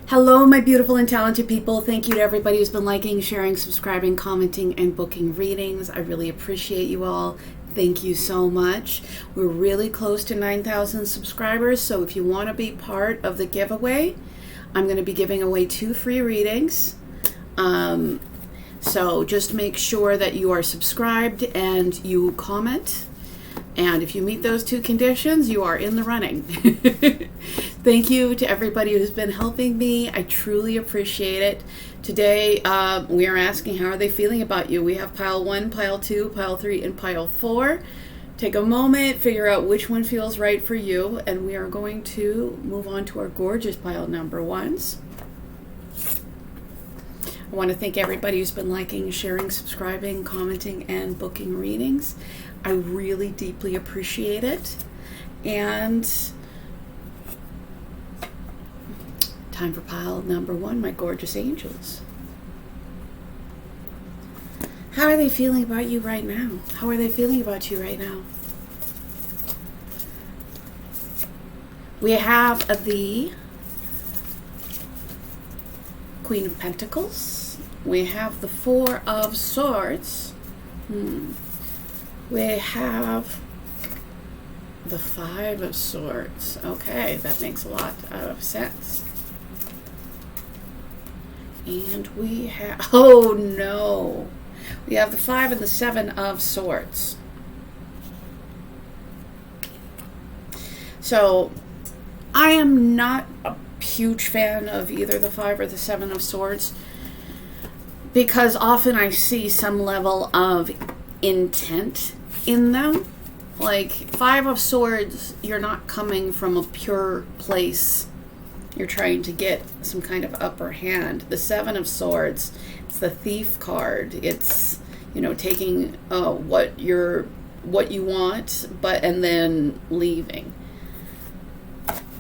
Hello, my beautiful and talented people. Thank you to everybody who's been liking, sharing, subscribing, commenting, and booking readings. I really appreciate you all. Thank you so much. We're really close to 9,000 subscribers, so if you want to be part of the giveaway, I'm going to be giving away 2 free readings. So just make sure that you are subscribed and you comment. And if you meet those 2 conditions, you are in the running. Thank you to everybody who's been helping me. I truly appreciate it. Today, we are asking, how are they feeling about you? We have pile 1, pile 2, pile 3, and pile 4. Take a moment, figure out which one feels right for you, and we are going to move on to our gorgeous pile number 1s. I want to thank everybody who's been liking, sharing, subscribing, commenting, and booking readings. I really deeply appreciate it. And time for pile number 1, my gorgeous angels. How are they feeling about you right now? How are they feeling about you right now? We have the Queen of Pentacles. We have the 4 of Swords. We have the 5 of Swords. Okay, that makes a lot of sense. And we have, oh no, we have the 5 and the 7 of Swords. So I am not a huge fan of either the 5 or the 7 of Swords, because often I see some level of intent in them. Like 5 of Swords, you're not coming from a pure place. You're trying to get some kind of upper hand. The 7 of Swords, it's the Thief card. It's, you know, taking what you want, and then leaving.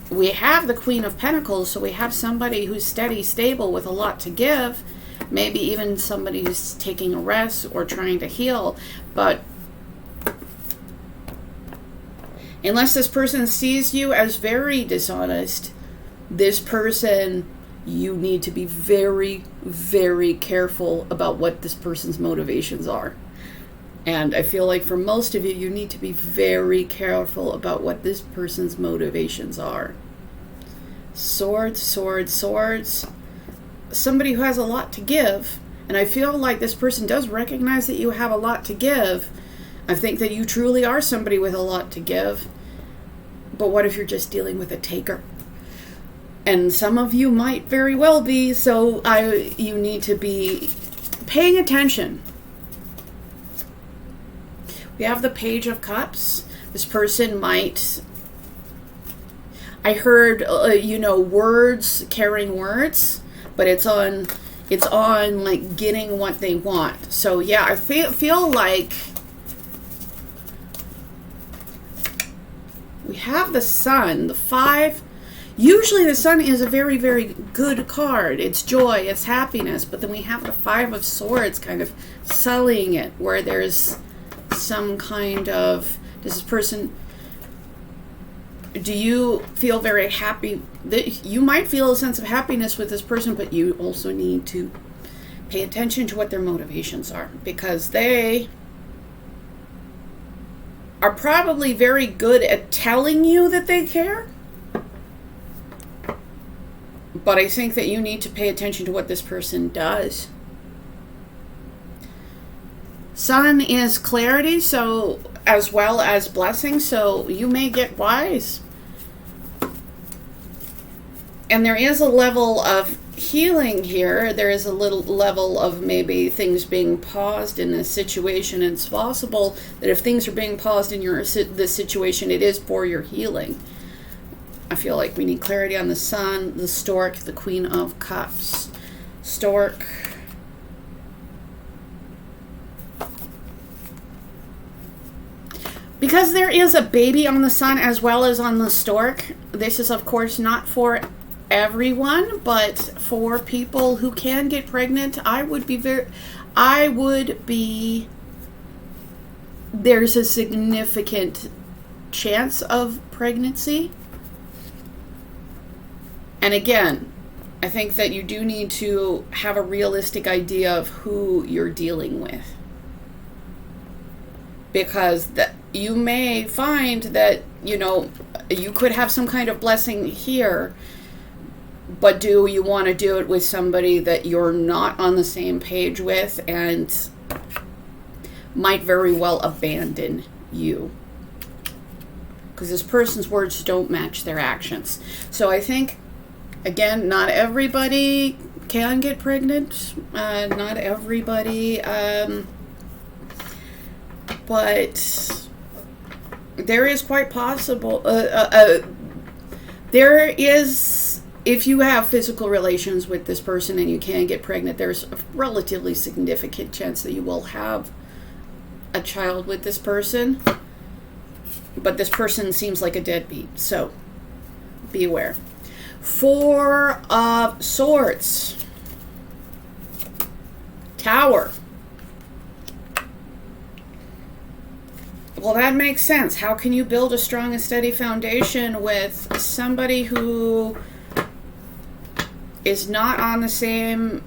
We have the Queen of Pentacles, so we have somebody who's steady, stable, with a lot to give. Maybe even somebody who's taking a rest or trying to heal. But unless this person sees you as very dishonest, this person, you need to be very, very careful about what this person's motivations are. And I feel like for most of you, you need to be very careful about what this person's motivations are. Swords, swords, swords. Somebody who has a lot to give, and I feel like this person does recognize that you have a lot to give. I think that you truly are somebody with a lot to give. But what if you're just dealing with a taker? And some of you might very well be, so you need to be paying attention. We have the Page of Cups. This person might, I heard, words, carrying words, but it's on like getting what they want. So yeah, I feel like we have the Sun, the 5. Usually the Sun is a very, very good card. It's joy, it's happiness. But then we have the 5 of Swords kind of sullying it, where there's some kind of, does this person, do you feel very happy? That you might feel a sense of happiness with this person, but you also need to pay attention to what their motivations are, because they are probably very good at telling you that they care. But I think that you need to pay attention to what this person does. Sun is clarity, so as well as blessing, so you may get wise. And there is a level of healing here. There is a little level of maybe things being paused in this situation. And it's possible that if things are being paused in this situation, it is for your healing. I feel like we need clarity on the Sun, the Stork, the Queen of Cups. Stork. Because there is a baby on the Sun as well as on the Stork, this is of course not for everyone, but for people who can get pregnant, there's a significant chance of pregnancy. And again, I think that you do need to have a realistic idea of who you're dealing with. Because that you may find that, you could have some kind of blessing here, but do you want to do it with somebody that you're not on the same page with and might very well abandon you? Because this person's words don't match their actions. So I think, again, not everybody can get pregnant. Not everybody, but there is quite possible, there is, if you have physical relations with this person and you can get pregnant, there's a relatively significant chance that you will have a child with this person. But this person seems like a deadbeat, so be aware. Four of Swords. Tower. Well, that makes sense. How can you build a strong and steady foundation with somebody who is not on the same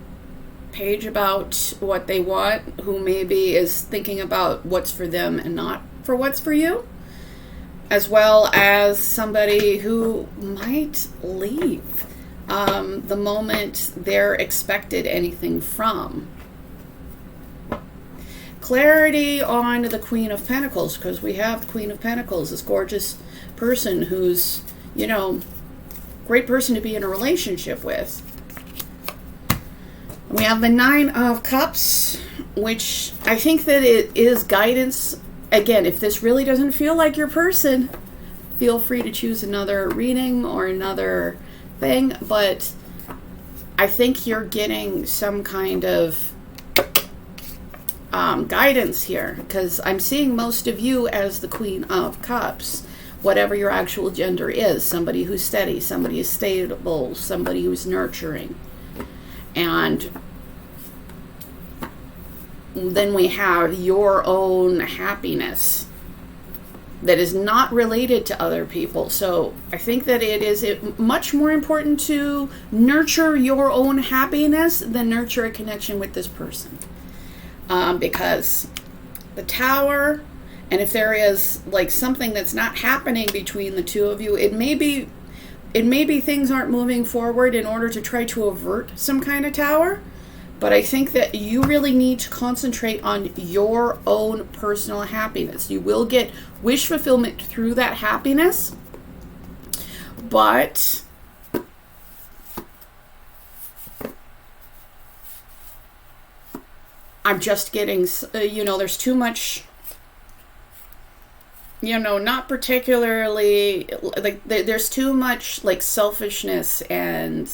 page about what they want, who maybe is thinking about what's for them and not for what's for you, as well as somebody who might leave the moment they're expected anything from. Clarity on the Queen of Pentacles, because we have the Queen of Pentacles, this gorgeous person who's, great person to be in a relationship with. We have the Nine of Cups, which I think that it is guidance. Again, if this really doesn't feel like your person, feel free to choose another reading or another thing, but I think you're getting some kind of guidance here, because I'm seeing most of you as the Queen of Cups, whatever your actual gender is. Somebody who's steady, somebody who's stable, somebody who's nurturing. And then we have your own happiness that is not related to other people. So I think that it is much more important to nurture your own happiness than nurture a connection with this person. Because the Tower, and if there is like something that's not happening between the two of you, it may be things aren't moving forward in order to try to avert some kind of Tower. But I think that you really need to concentrate on your own personal happiness. You will get wish fulfillment through that happiness, but I'm just getting, there's too much, not particularly, like, there's too much, like, selfishness and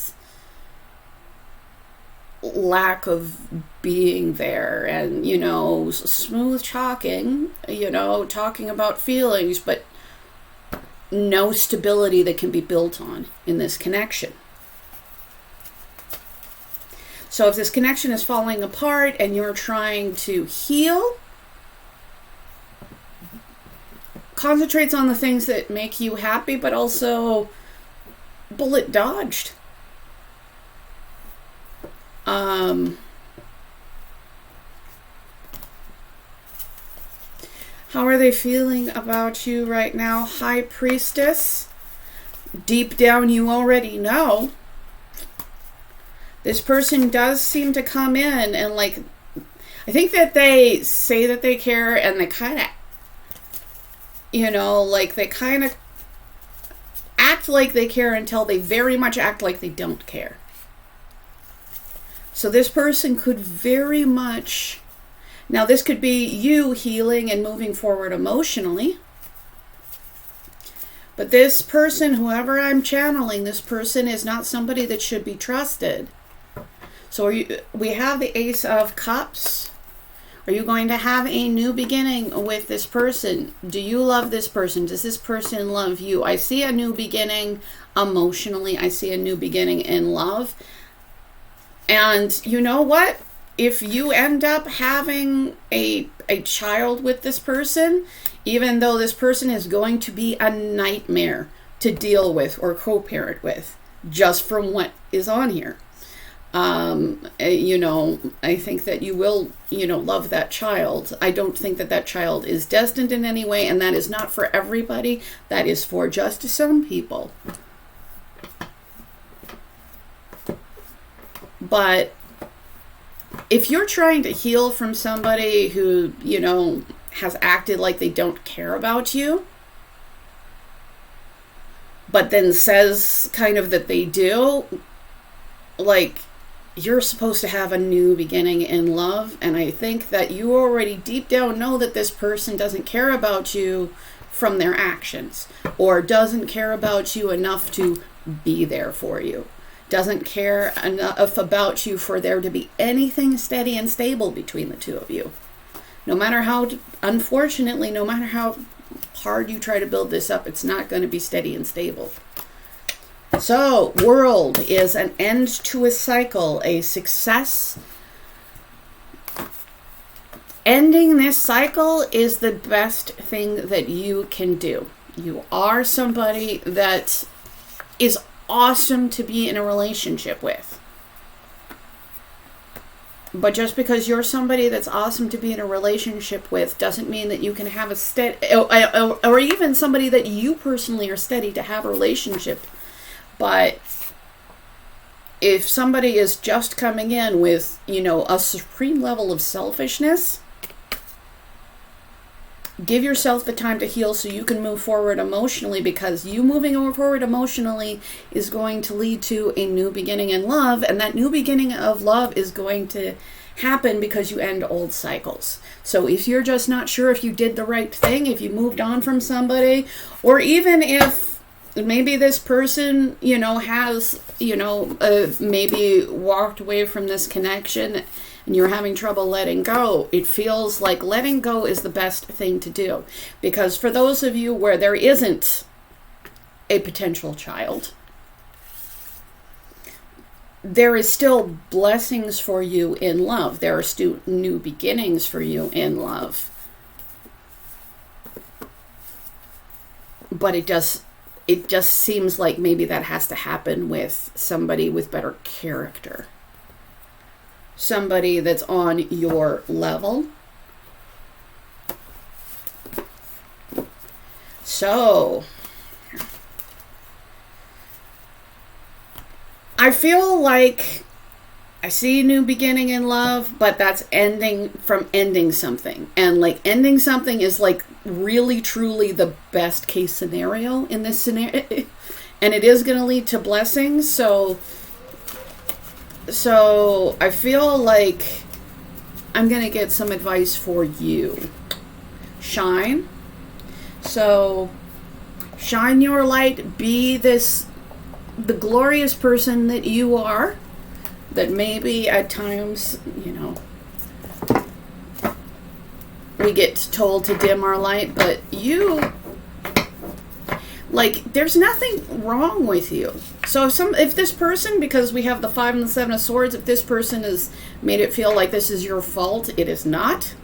lack of being there and, smooth talking, talking about feelings, but no stability that can be built on in this connection. So if this connection is falling apart and you're trying to heal, concentrates on the things that make you happy, but also bullet dodged. How are they feeling about you right now? High Priestess. Deep down, you already know. This person does seem to come in and, like, I think that they say that they care and they kind of, they kind of act like they care until they very much act like they don't care. So this person could very much, now this could be you healing and moving forward emotionally. But this person, whoever I'm channeling, this person is not somebody that should be trusted. So we have the Ace of Cups. Are you going to have a new beginning with this person? Do you love this person? Does this person love you? I see a new beginning emotionally. I see a new beginning in love. And you know what? If you end up having a child with this person, even though this person is going to be a nightmare to deal with or co-parent with, just from what is on here. I think that you will, love that child. I don't think that that child is destined in any way, and that is not for everybody. That is for just some people. But if you're trying to heal from somebody who, has acted like they don't care about you, but then says kind of that they do, like, you're supposed to have a new beginning in love. And I think that you already deep down know that this person doesn't care about you from their actions, or doesn't care about you enough to be there for you. Doesn't care enough about you for there to be anything steady and stable between the two of you. No matter how, unfortunately, no matter how hard you try to build this up, it's not going to be steady and stable. So, World is an end to a cycle, a success. Ending this cycle is the best thing that you can do. You are somebody that is awesome to be in a relationship with. But just because you're somebody that's awesome to be in a relationship with doesn't mean that you can have a steady, or even somebody that you personally are steady to have a relationship. But if somebody is just coming in with, a supreme level of selfishness, give yourself the time to heal so you can move forward emotionally, because you moving forward emotionally is going to lead to a new beginning in love, and that new beginning of love is going to happen because you end old cycles. So if you're just not sure if you did the right thing, if you moved on from somebody, or even if maybe this person, has, maybe walked away from this connection and you're having trouble letting go, it feels like letting go is the best thing to do. Because for those of you where there isn't a potential child, there is still blessings for you in love. There are still new beginnings for you in love. But it just seems like maybe that has to happen with somebody with better character. Somebody that's on your level. So, I feel like I see a new beginning in love, but that's ending something. And like ending something is like really truly the best case scenario in this scenario. And it is going to lead to blessings. So I feel like I'm going to get some advice for you. Shine. So shine your light. Be the glorious person that you are. That maybe at times, we get told to dim our light, but there's nothing wrong with you. So if this person, because we have the 5 and the 7 of Swords, if this person has made it feel like this is your fault, it is not.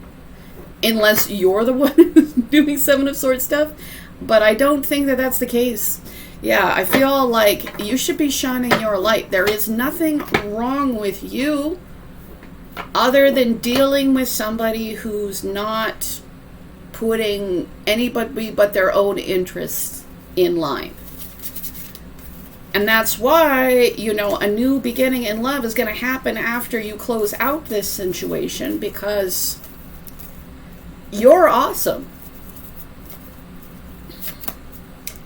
Unless you're the one who's doing 7 of Swords stuff. But I don't think that that's the case. Yeah, I feel like you should be shining your light. There is nothing wrong with you other than dealing with somebody who's not putting anybody but their own interests in line. And that's why, a new beginning in love is going to happen after you close out this situation, because you're awesome.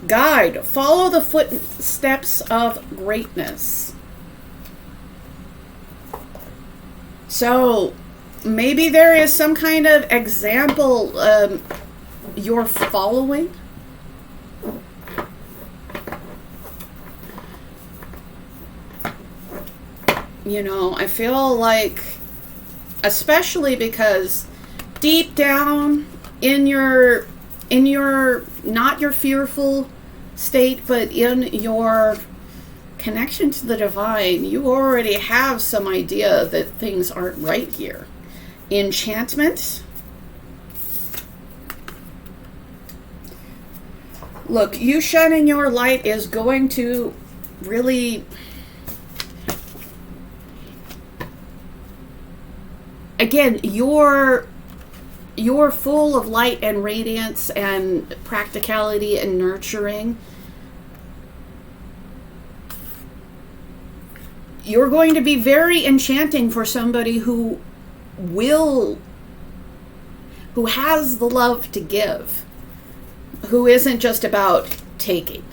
Guide, follow the footsteps of greatness. So maybe there is some kind of example you're following. I feel like, especially because deep down in your not your fearful state, but in your connection to the divine, you already have some idea that things aren't right here. Enchantment. Look, you shining your light is going to really, again, you're full of light and radiance and practicality and nurturing. You're going to be very enchanting for somebody who has the love to give, who isn't just about taking.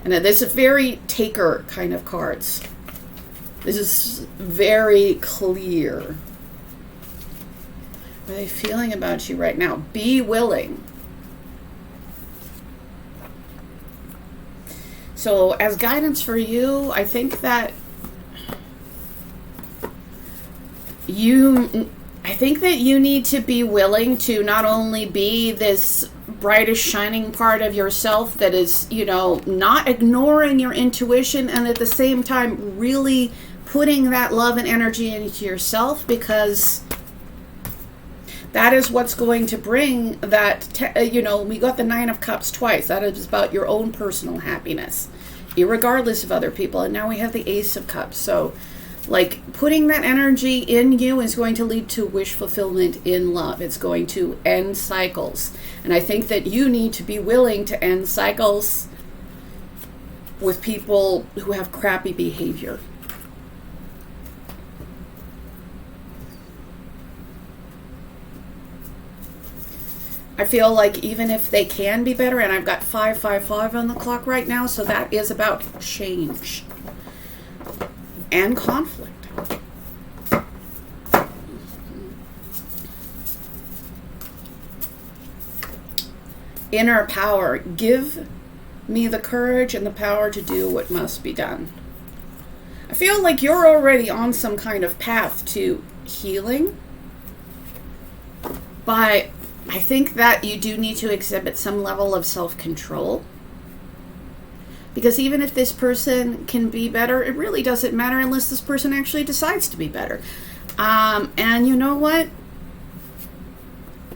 And this is very taker kind of cards. This is very clear. What are they feeling about you right now? Be willing. So as guidance for you, I think that you need to be willing to not only be this brightest shining part of yourself that is, not ignoring your intuition, and at the same time really putting that love and energy into yourself, because that is what's going to bring that, we got the Nine of Cups twice. That is about your own personal happiness, irregardless of other people. And now we have the Ace of Cups. So, putting that energy in you is going to lead to wish fulfillment in love. It's going to end cycles. And I think that you need to be willing to end cycles with people who have crappy behavior. I feel like even if they can be better, and I've got 555 on the clock right now, so that is about change and conflict. Inner power. Give me the courage and the power to do what must be done. I feel like you're already on some kind of path to healing, but I think that you do need to exhibit some level of self-control, because even if this person can be better, it really doesn't matter unless this person actually decides to be better. And you know what?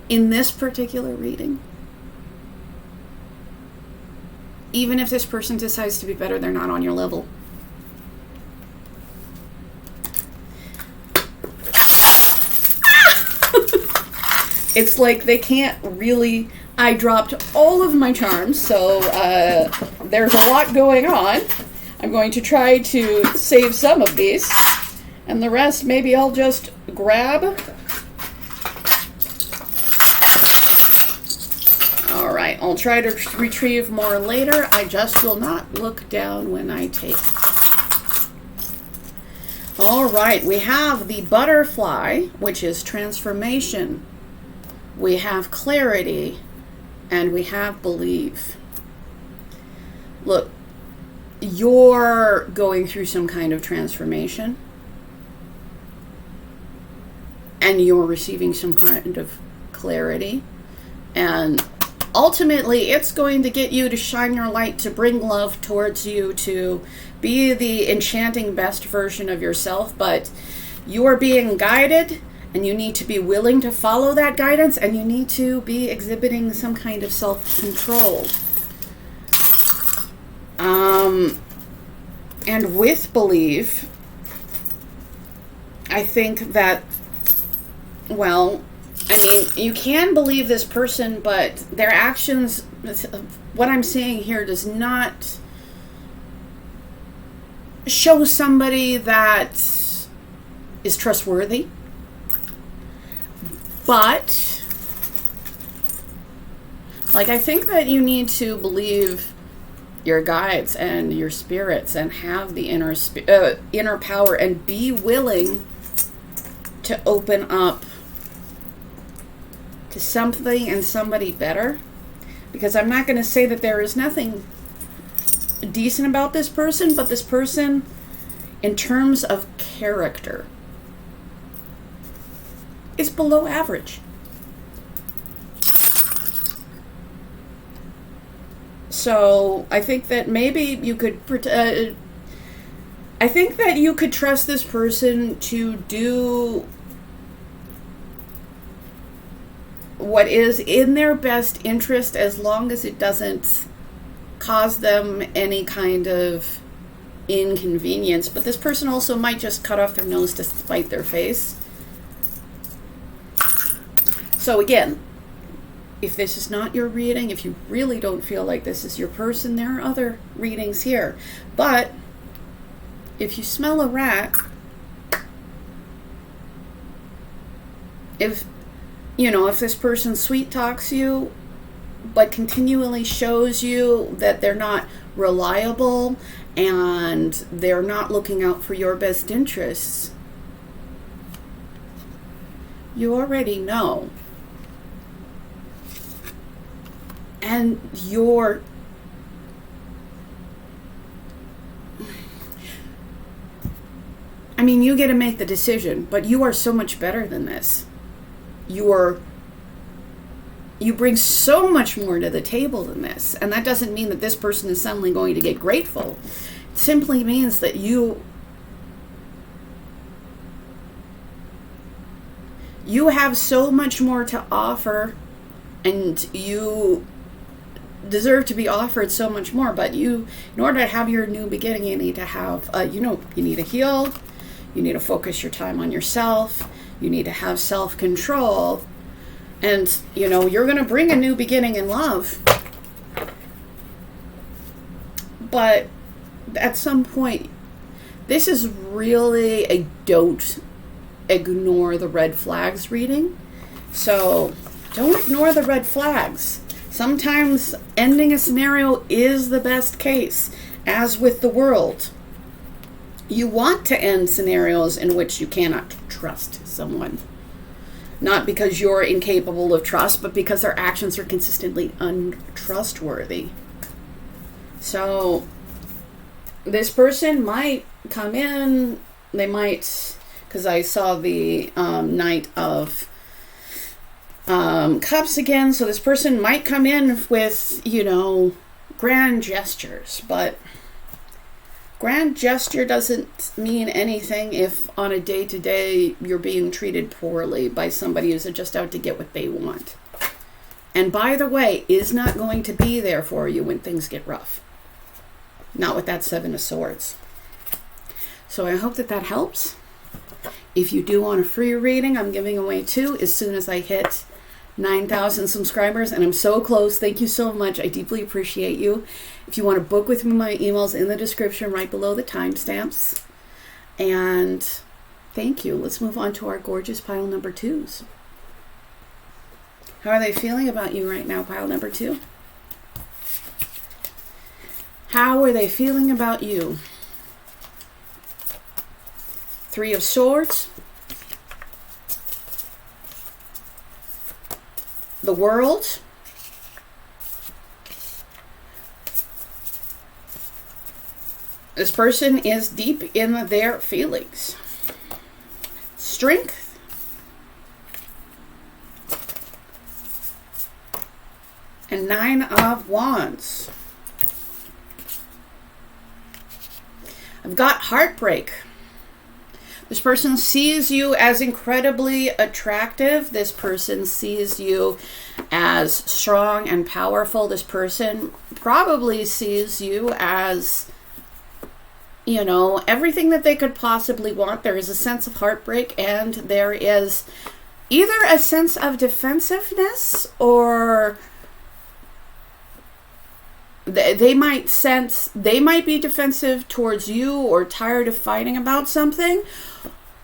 In this particular reading, even if this person decides to be better, they're not on your level. It's like they can't really... I dropped all of my charms, so there's a lot going on. I'm going to try to save some of these, and the rest maybe I'll just grab. Alright, I'll try to retrieve more later. I just will not look down when I take. Alright, we have the butterfly, which is transformation. We have clarity, and we have belief. Look, you're going through some kind of transformation, and you're receiving some kind of clarity, and ultimately it's going to get you to shine your light, to bring love towards you, to be the enchanting best version of yourself. But you are being guided, and you need to be willing to follow that guidance, and you need to be exhibiting some kind of self-control. And with belief, I think that, well, I mean, you can believe this person, but their actions, what I'm saying here, does not show somebody that is trustworthy. But, I think that you need to believe your guides and your spirits and have the inner power, and be willing to open up to something and somebody better. Because I'm not going to say that there is nothing decent about this person, but this person, in terms of character, is below average. So I think that maybe you could trust this person to do what is in their best interest, as long as it doesn't cause them any kind of inconvenience, but this person also might just cut off their nose to spite their face. So again, if this is not your reading, if you really don't feel like this is your person, there are other readings here. But if you smell a rat, if this person sweet talks you, but continually shows you that they're not reliable and they're not looking out for your best interests, you already know. And you get to make the decision, but you are so much better than this. You bring so much more to the table than this. And that doesn't mean that this person is suddenly going to get grateful. It simply means that you have so much more to offer, and you deserve to be offered so much more. But in order to have your new beginning, you need to have, you need to heal. You need to focus your time on yourself. You need to have self-control. And, you're going to bring a new beginning in love. But at some point, this is really a don't ignore the red flags reading. So don't ignore the red flags. Sometimes ending a scenario is the best case, as with the world. You want to end scenarios in which you cannot trust someone. Not because you're incapable of trust, but because their actions are consistently untrustworthy. So this person might come in, they might, because I saw the Knight of Cups again, so this person might come in with, grand gestures, but grand gesture doesn't mean anything if on a day-to-day you're being treated poorly by somebody who's just out to get what they want. And by the way, is not going to be there for you when things get rough. Not with that Seven of Swords. So I hope that helps. If you do want a free reading, I'm giving away 2 as soon as I hit 9,000 subscribers, and I'm so close. Thank you so much. I deeply appreciate you. If you want to book with me, my email's in the description right below the timestamps. And thank you. Let's move on to our gorgeous pile number 2s. How are they feeling about you right now, pile number 2? How are they feeling about you? 3 of Swords. The World. This person is deep in their feelings. Strength. And 9 of Wands. I've got heartbreak. This person sees you as incredibly attractive. This person sees you as strong and powerful. This person probably sees you as, everything that they could possibly want. There is a sense of heartbreak, and there is either a sense of defensiveness, or they might be defensive towards you or tired of fighting about something,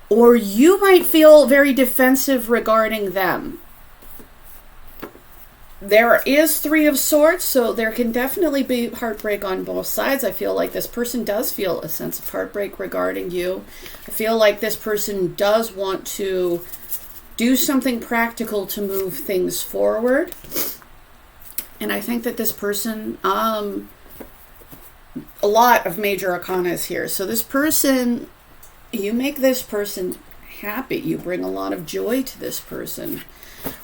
or you might feel very defensive regarding them. There is 3 of Swords, so there can definitely be heartbreak on both sides. I feel like this person does feel a sense of heartbreak regarding you. I feel like this person does want to do something practical to move things forward. And I think that this person, a lot of major arcanas here. So this person, you make this person happy. You bring a lot of joy to this person.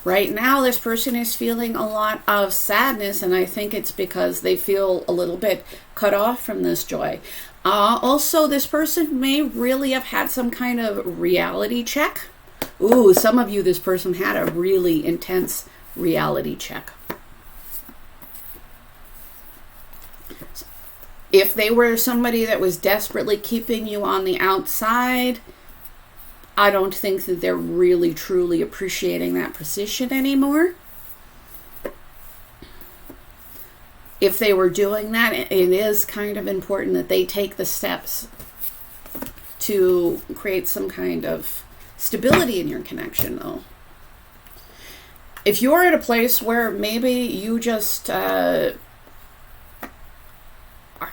Right now, this person is feeling a lot of sadness, and I think it's because they feel a little bit cut off from this joy. Also, this person may really have had some kind of reality check. Ooh, some of you, this person had a really intense reality check. If they were somebody that was desperately keeping you on the outside, I don't think that they're really truly appreciating that position anymore. If they were doing that, it is kind of important that they take the steps to create some kind of stability in your connection, though. If you're at a place where maybe you just are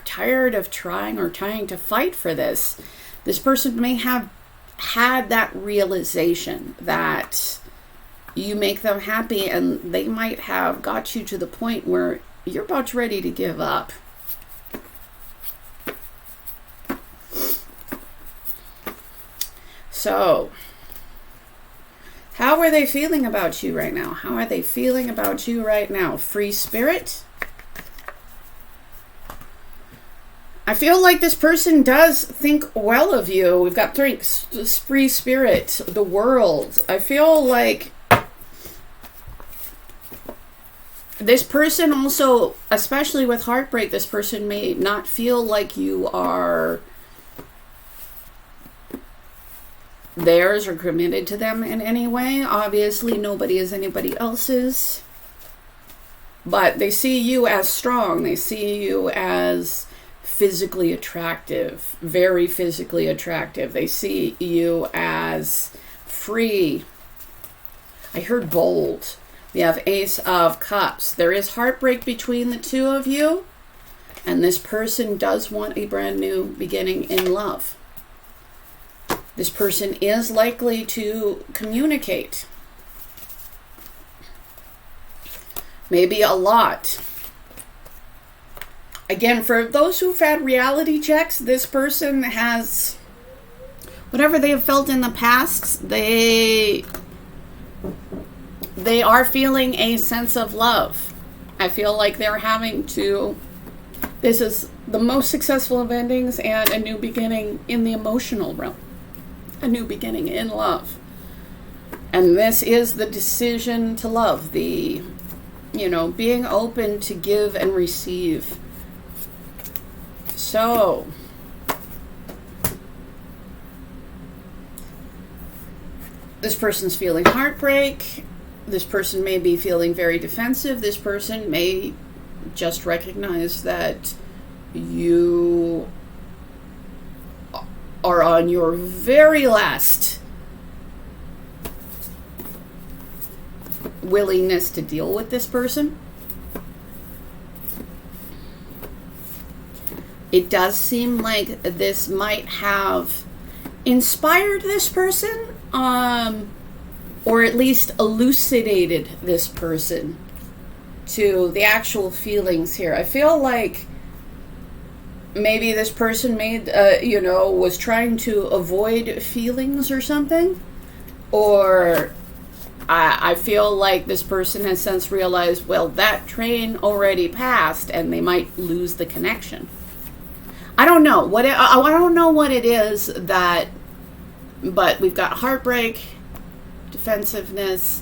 tired of trying to fight for this person may have had that realization that you make them happy, and they might have got you to the point where you're about ready to give up. So, how are they feeling about you right now? How are they feeling about you right now? Free spirit? I feel like this person does think well of you. We've got free spirit, the world. I feel like this person also, especially with heartbreak, this person may not feel like you are theirs or committed to them in any way. Obviously, nobody is anybody else's. But they see you as strong. They see you as physically attractive, very physically attractive. They see you as free. I heard bold. We have Ace of Cups. There is heartbreak between the two of you, and this person does want a brand new beginning in love. This person is likely to communicate. Maybe a lot. Again, for those who've had reality checks, this person has, whatever they have felt in the past, they are feeling a sense of love. I feel like they're having to, this is the most successful of endings and a new beginning in the emotional realm. A new beginning in love. And this is the decision to love, the, being open to give and receive. So, this person's feeling heartbreak. This person may be feeling very defensive. This person may just recognize that you are on your very last willingness to deal with this person. It does seem like this might have inspired this person, or at least elucidated this person to the actual feelings here. I feel like maybe this person was trying to avoid feelings or something. Or I feel like this person has since realized, well, that train already passed, and they might lose the connection. I don't know I don't know what it is that, but we've got heartbreak, defensiveness,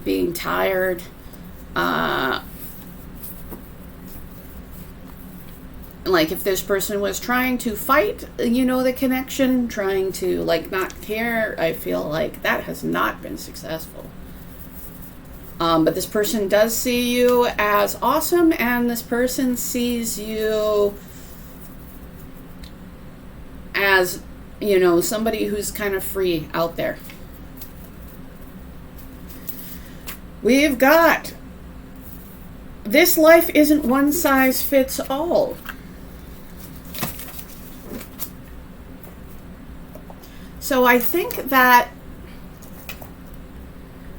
being tired, like if this person was trying to fight, the connection, trying to not care, I feel like that has not been successful. But this person does see you as awesome, and this person sees you as, somebody who's kind of free out there. We've got, this life isn't one size fits all. So I think that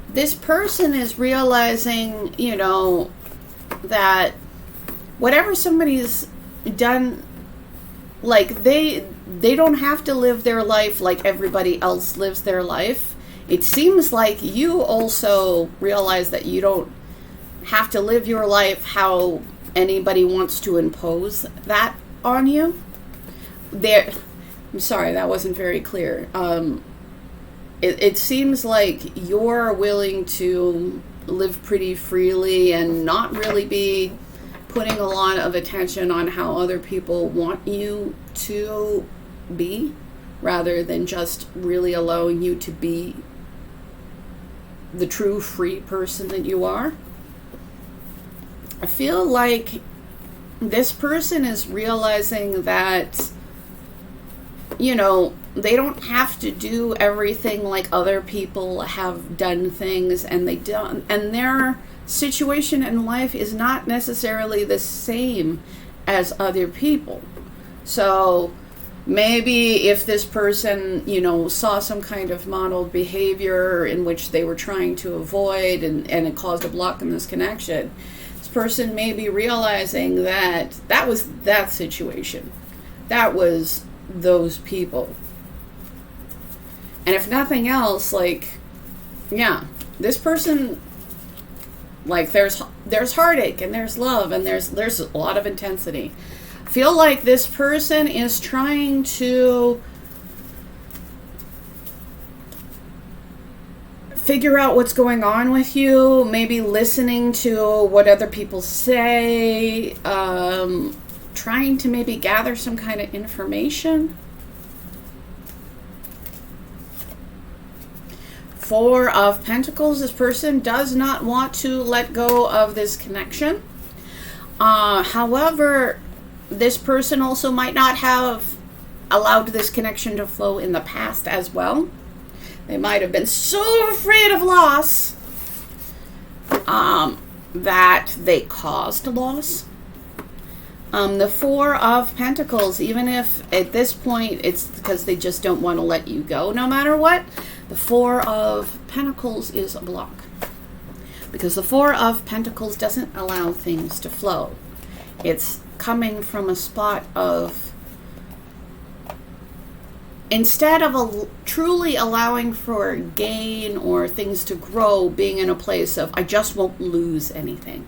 this person is realizing, that whatever somebody's done, they don't have to live their life like everybody else lives their life. It seems like you also realize that you don't have to live your life how anybody wants to impose that on you. I'm sorry, that wasn't very clear. It seems like you're willing to live pretty freely and not really be putting a lot of attention on how other people want you to be, rather than just really allowing you to be the true free person that you are. I feel like this person is realizing that, you know, they don't have to do everything like other people have done things, and they don't, and their situation in life is not necessarily the same as other people. So maybe if this person, you know, saw some kind of modeled behavior in which they were trying to avoid, and it caused a block in this connection, this person may be realizing that that was that situation. That was those people. And if nothing else, like, yeah, this person, like, there's heartache, and there's love, and there's a lot of intensity. I feel like this person is trying to figure out what's going on with you, maybe listening to what other people say, trying to maybe gather some kind of information. Four of Pentacles, this person does not want to let go of this connection. However, this person also might not have allowed this connection to flow in the past as well. They might have been so afraid of loss that they caused loss. The Four of Pentacles, even if at this point it's because they just don't want to let you go no matter what, the Four of Pentacles is a block. Because the Four of Pentacles doesn't allow things to flow. It's coming from a spot of, instead of truly allowing for gain or things to grow, being in a place of, I just won't lose anything.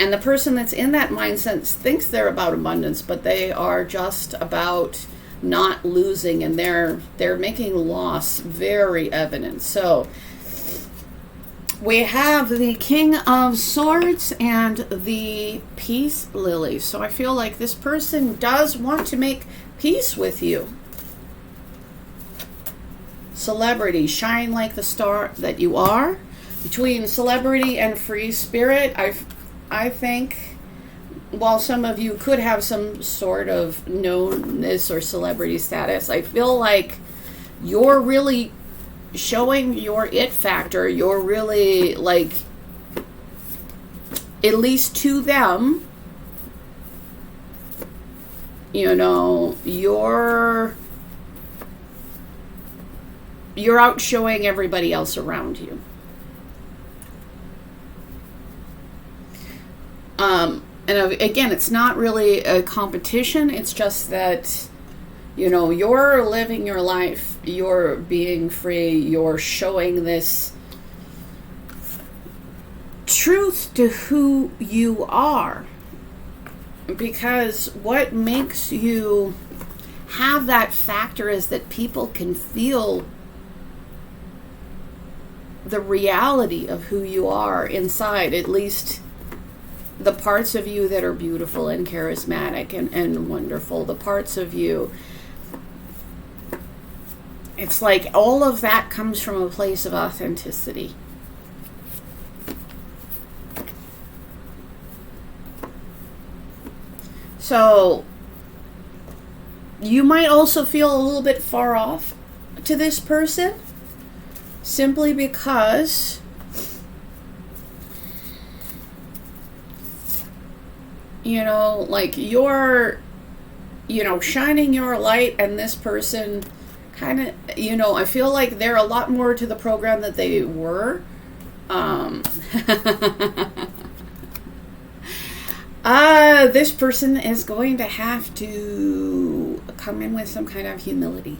And the person that's in that mindset thinks they're about abundance, but they are just about not losing, and they're making loss very evident. So we have the King of Swords and the Peace Lily. So I feel like this person does want to make peace with you. Celebrity, shine like the star that you are. Between celebrity and free spirit, I think, while some of you could have some sort of knownness or celebrity status, I feel like you're really showing your it factor. You're really, like, at least to them, you know, you're out showing everybody else around you. And again, it's not really a competition. It's just that, you know, you're living your life. You're being free. You're showing this truth to who you are. Because what makes you have that factor is that people can feel the reality of who you are inside, at least the parts of you that are beautiful and charismatic and wonderful, the parts of you. It's like all of that comes from a place of authenticity. So you might also feel a little bit far off to this person, simply because you know, like, you're, you know, shining your light, and this person kind of, you know, I feel like they're a lot more to the program that they were. This person is going to have to come in with some kind of humility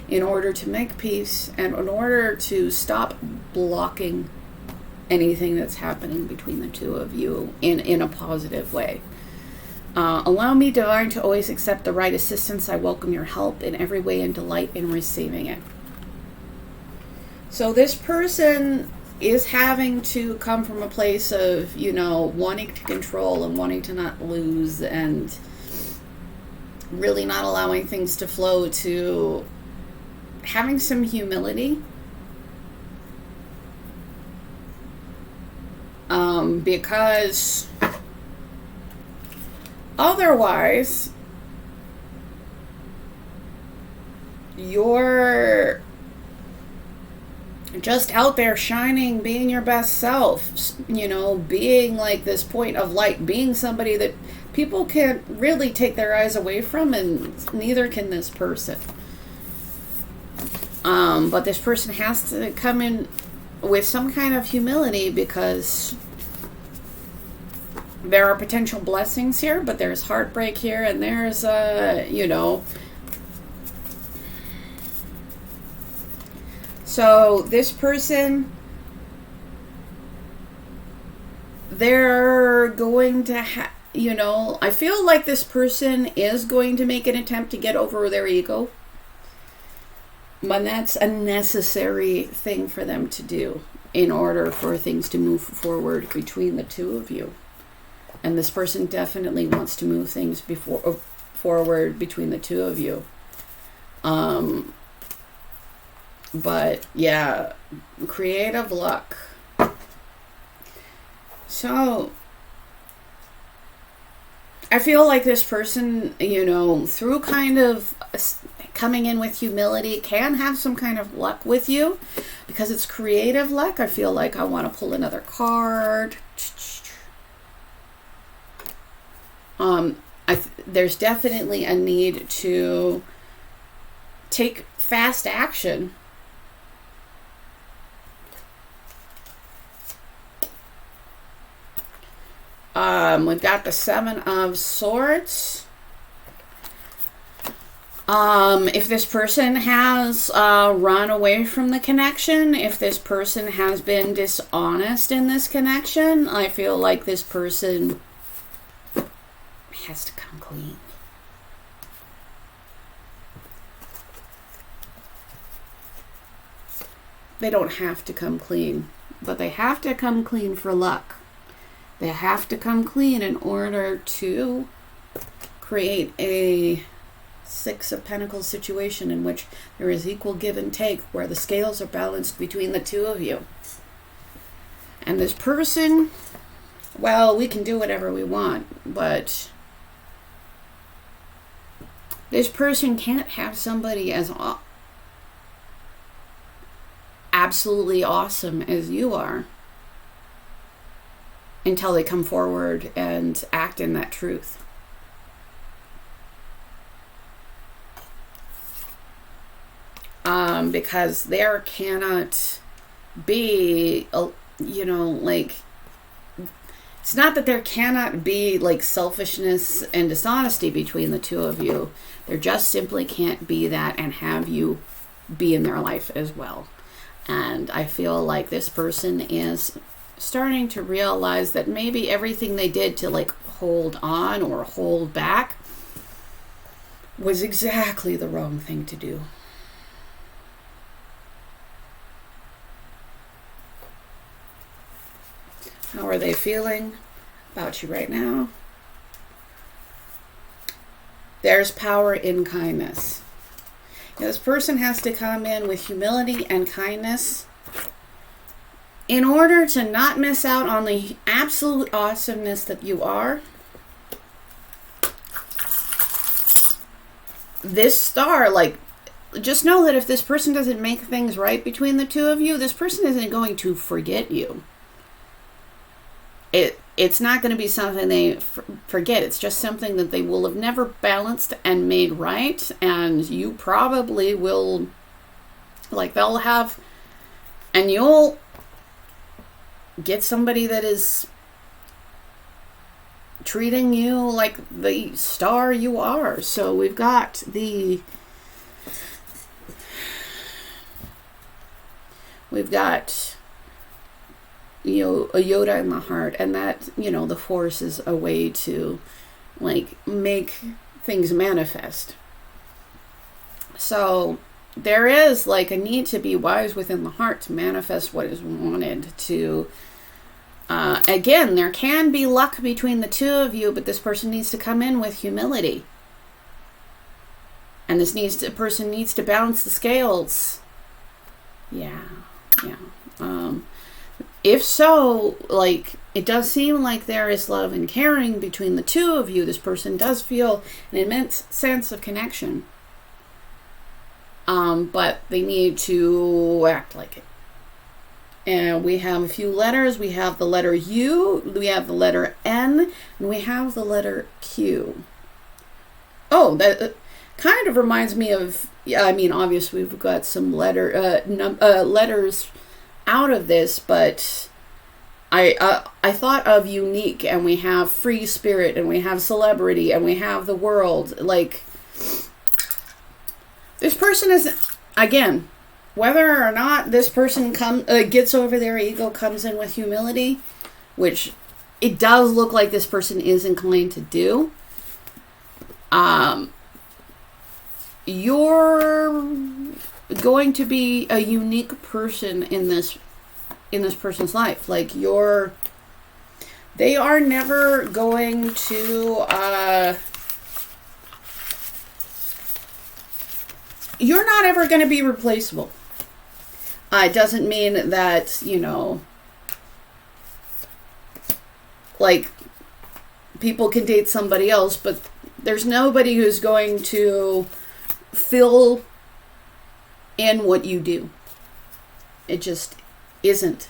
in order to make peace, and in order to stop blocking anything that's happening between the two of you in a positive way. Allow me, Divine, to always accept the right assistance. I welcome your help in every way and delight in receiving it. So this person is having to come from a place of, wanting to control and wanting to not lose and really not allowing things to flow, to having some humility. Because otherwise you're just out there shining, being your best self, being like this point of light, being somebody that people can't really take their eyes away from, and neither can this person. But this person has to come in with some kind of humility, because there are potential blessings here, but there's heartbreak here, and there's, So this person, they're going to I feel like this person is going to make an attempt to get over their ego. But that's a necessary thing for them to do in order for things to move forward between the two of you. And this person definitely wants to move things forward between the two of you. But yeah, creative luck. So I feel like this person, through kind of coming in with humility, can have some kind of luck with you, because it's creative luck. I feel like I want to pull another card. There's definitely a need to take fast action. We've got the Seven of Swords. If this person has run away from the connection, if this person has been dishonest in this connection, I feel like this person has to come clean. They don't have to come clean, but they have to come clean for luck. They have to come clean in order to create a Six of Pentacles situation in which there is equal give and take, where the scales are balanced between the two of you. And this person, well, we can do whatever we want, but this person can't have somebody as absolutely awesome as you are until they come forward and act in that truth. Because there cannot be, it's not that there cannot be selfishness and dishonesty between the two of you. There just simply can't be that and have you be in their life as well. And I feel like this person is starting to realize that maybe everything they did to hold on or hold back was exactly the wrong thing to do. How are they feeling about you right now? There's power in kindness. Now, this person has to come in with humility and kindness in order to not miss out on the absolute awesomeness that you are. This star, just know that if this person doesn't make things right between the two of you, this person isn't going to forget you. It's not going to be something they forget. It's just something that they will have never balanced and made right. And you probably will, they'll have, and you'll get somebody that is treating you like the star you are. So we've got a Yoda in the heart, and that, the Force is a way to make things manifest. So there is like a need to be wise within the heart to manifest what is wanted. To again, there can be luck between the two of you, but this person needs to come in with humility, and this person needs to balance the scales. Yeah. If so, like, it does seem like there is love and caring between the two of you. This person does feel an immense sense of connection. But they need to act like it. And we have a few letters. We have the letter U, we have the letter N, and we have the letter Q. Oh, that kind of reminds me of, yeah, I mean, obviously we've got some letters out of this, but I thought of unique, and we have free spirit, and we have celebrity, and we have the world. Like, this person is, again, whether or not this person gets over their ego, comes in with humility, which it does look like this person is inclined to do. You're going to be a unique person in this person's life. Like, they are never going to, you're not ever going to be replaceable. It doesn't mean that, like, people can date somebody else, but there's nobody who's going to fill in what you do. It just isn't.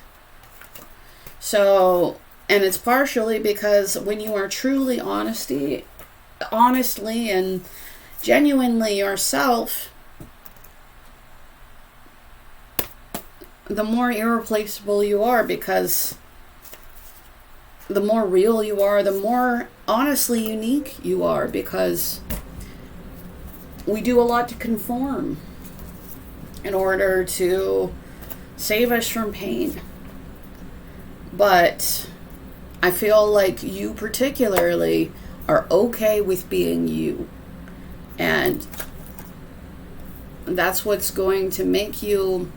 So, and it's partially because when you are truly honestly and genuinely yourself, the more irreplaceable you are, because the more real you are, the more honestly unique you are, because we do a lot to conform in order to save us from pain. But I feel like you particularly are okay with being you. And that's what's going to make you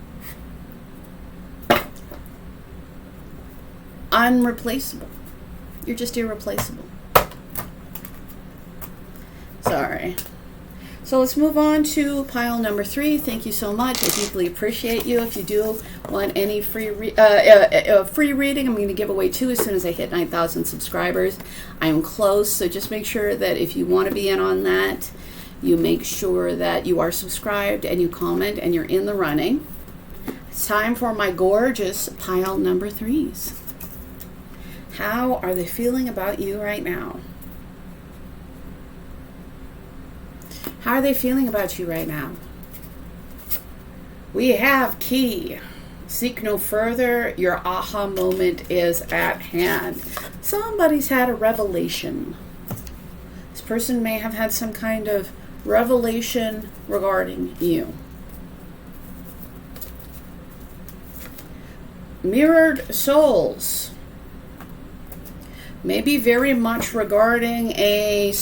unreplaceable. You're just irreplaceable. Sorry. So let's move on to pile number 3. Thank you so much. I deeply appreciate you. If you do want any free reading, I'm going to give away 2 as soon as I hit 9,000 subscribers. I am close, so just make sure that if you want to be in on that, you make sure that you are subscribed and you comment and you're in the running. It's time for my gorgeous pile number 3s. How are they feeling about you right now? How are they feeling about you right now? We have key. Seek no further. Your aha moment is at hand. Somebody's had a revelation. This person may have had some kind of revelation regarding you. Mirrored souls. Maybe very much regarding a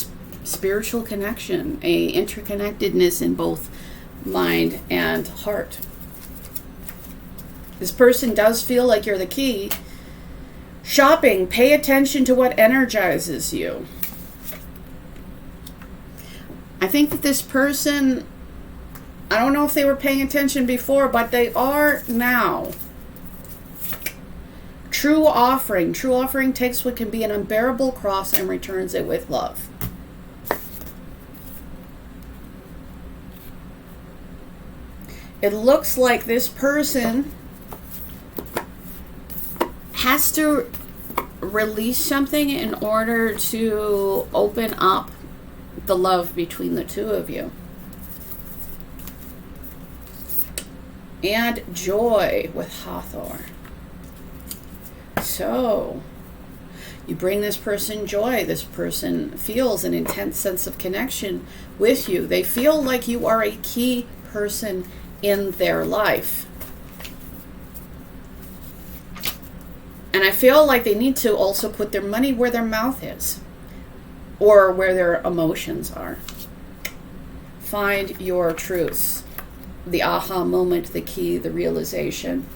spiritual connection, a interconnectedness in both mind and heart. This person does feel like you're the key. Shopping, pay attention to what energizes you. I think that this person, I don't know if they were paying attention before, but they are now. True offering. True offering takes what can be an unbearable cross and returns it with love. It looks like this person has to release something in order to open up the love between the two of you. And joy with Hathor. So, you bring this person joy. This person feels an intense sense of connection with you. They feel like you are a key person in their life. And I feel like they need to also put their money where their mouth is, or where their emotions are. Find your truths. the aha moment, the key, the realization.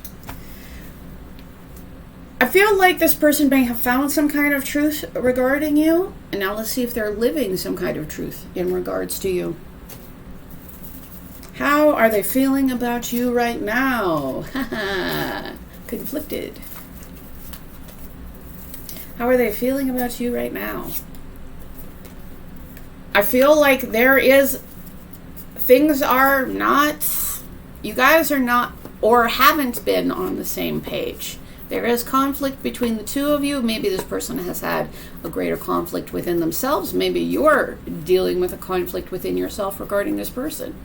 I feel like this person may have found some kind of truth regarding you. And now let's see if they're living some kind of truth in regards to you. How are they feeling about you right now? Conflicted. How are they feeling about you right now? I feel like things are not, you guys are not or haven't been on the same page. There is conflict between the two of you. Maybe this person has had a greater conflict within themselves. Maybe you're dealing with a conflict within yourself regarding this person.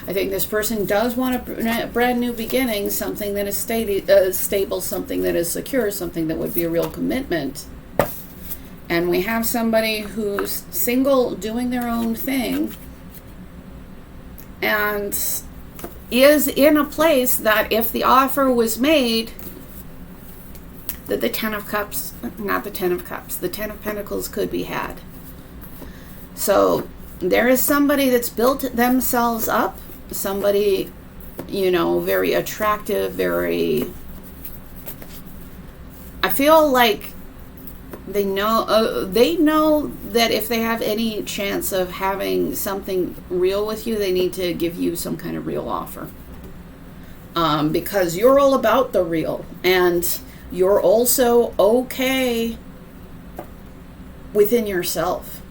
I think this person does want a brand new beginning, something that is stable, something that is secure, something that would be a real commitment. And we have somebody who's single, doing their own thing, and is in a place that if the offer was made, that the 10 of Cups, not the 10 of Cups, the 10 of Pentacles could be had. So there is somebody that's built themselves up, somebody, very attractive, I feel like they know that if they have any chance of having something real with you, they need to give you some kind of real offer. Because you're all about the real, and you're also okay within yourself.